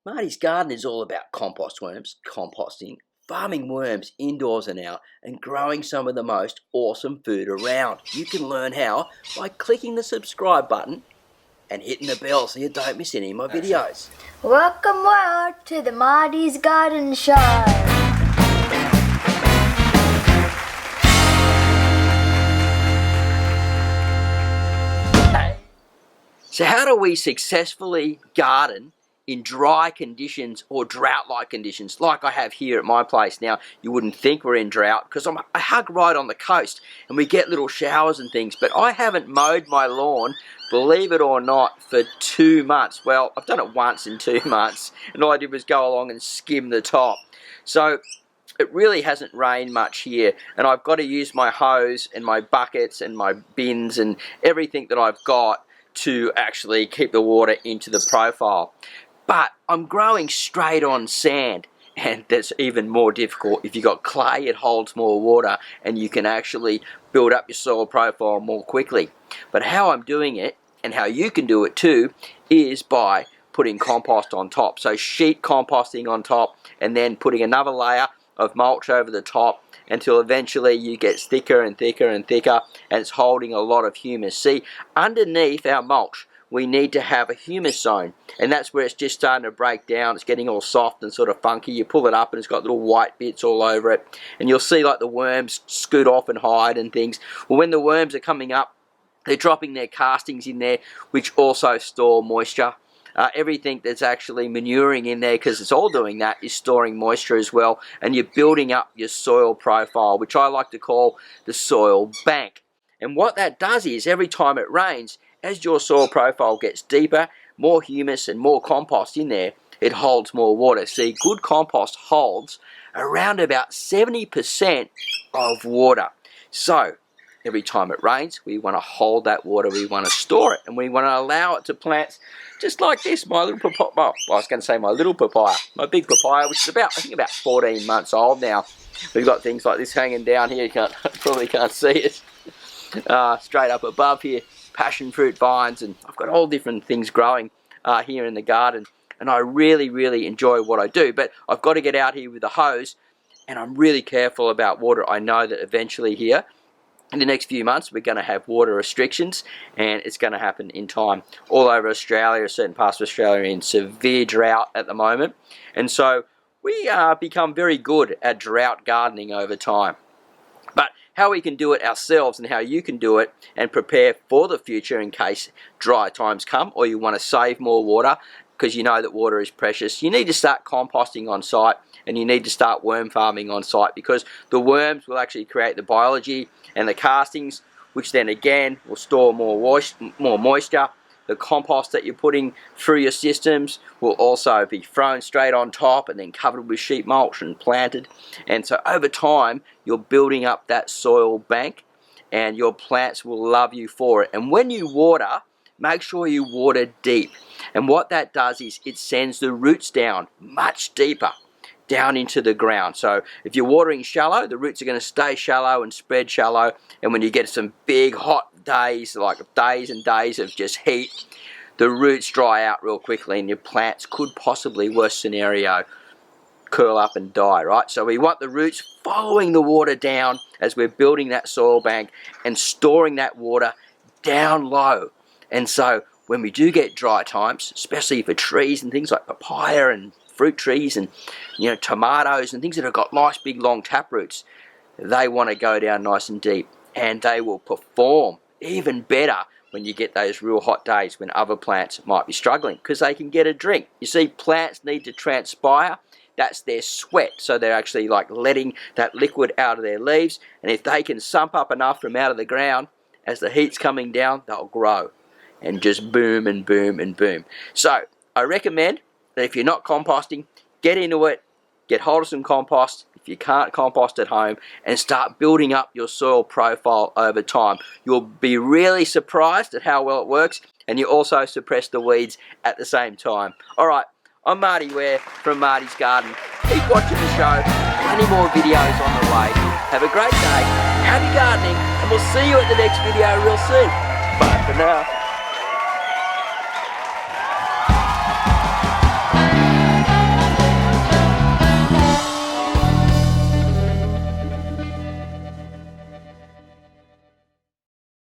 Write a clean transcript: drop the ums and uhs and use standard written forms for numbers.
Marty's Garden is all about compost worms, composting, farming worms indoors and out, and growing some of the most awesome food around. You can learn how by clicking the subscribe button and hitting the bell so you don't miss any of my videos. Welcome to the Marty's Garden Show. So how do we successfully garden in dry conditions or drought-like conditions like I have here at my place? Now, you wouldn't think we're in drought because I hug right on the coast and we get little showers and things, but I haven't mowed my lawn, believe it or not, for 2 months. Well, I've done it once in 2 months and all I did was go along and skim the top. So it really hasn't rained much here, and I've got to use my hose and my buckets and my bins and everything that I've got to actually keep the water into the profile. But I'm growing straight on sand, and that's even more difficult. If you've got clay, it holds more water and you can actually build up your soil profile more quickly. But how I'm doing it, and how you can do it too, is by putting compost on top. So sheet composting on top and then putting another layer of mulch over the top until eventually you get thicker and thicker and thicker, and it's holding a lot of humus. See, underneath our mulch we need to have a humus zone, and that's where it's just starting to break down. It's getting all soft and sort of funky. You pull it up and it's got little white bits all over it, and you'll see like the worms scoot off and hide and things. Well, when the worms are coming up, they're dropping their castings in there, which also store moisture. Everything that's actually manuring in there, because it's all doing that, is storing moisture as well, and you're building up your soil profile, which I like to call the soil bank. And what that does is, every time it rains, as your soil profile gets deeper, more humus and more compost in there, it holds more water. See, good compost holds around about 70% of water. So every time it rains, we want to hold that water, we want to store it, and we want to allow it to plants just like this. My little papaya, well, I was going to say my little papaya, my big papaya, which is about, I think about 14 months old now. We've got things like this hanging down here, you probably can't see it, straight up above here, passion fruit vines, and I've got all different things growing here in the garden, and I really enjoy what I do. But I've got to get out here with the hose, and I'm really careful about water. I know that eventually here, in the next few months, we're going to have water restrictions, and it's going to happen in time. All over Australia, certain parts of Australia are in severe drought at the moment, and so we become very good at drought gardening over time. But how we can do it ourselves and how you can do it and prepare for the future in case dry times come, or you want to save more water because you know that water is precious, you need to start composting on site, and you need to start worm farming on site, because the worms will actually create the biology and the castings, which then again will store more moisture. The compost that you're putting through your systems will also be thrown straight on top and then covered with sheet mulch and planted. And so over time, you're building up that soil bank, and your plants will love you for it. And when you water, make sure you water deep. And what that does is it sends the roots down much deeper, down into the ground. So if you're watering shallow, the roots are going to stay shallow and spread shallow, and when you get some big hot days, like days and days of just heat, the roots dry out real quickly, and your plants could possibly, worst scenario, curl up and die, right? So we want the roots following the water down as we're building that soil bank and storing that water down low. And so when we do get dry times, especially for trees and things like papaya and fruit trees and, you know, tomatoes and things that have got nice big long tap roots, they want to go down nice and deep, and they will perform even better when you get those real hot days when other plants might be struggling, because they can get a drink. You see, plants need to transpire. That's their sweat, so they're actually like letting that liquid out of their leaves, and if they can sump up enough from out of the ground as the heat's coming down, they'll grow and just boom and boom and boom. So I recommend that if you're not composting, get into it, get hold of some compost if you can't compost at home, and start building up your soil profile over time. You'll be really surprised at how well it works, and you also suppress the weeds at the same time. Alright, I'm Marty Ware from Marty's Garden. Keep watching the show, plenty more videos on the way. Have a great day, happy gardening, and we'll see you at the next video real soon. Bye for now.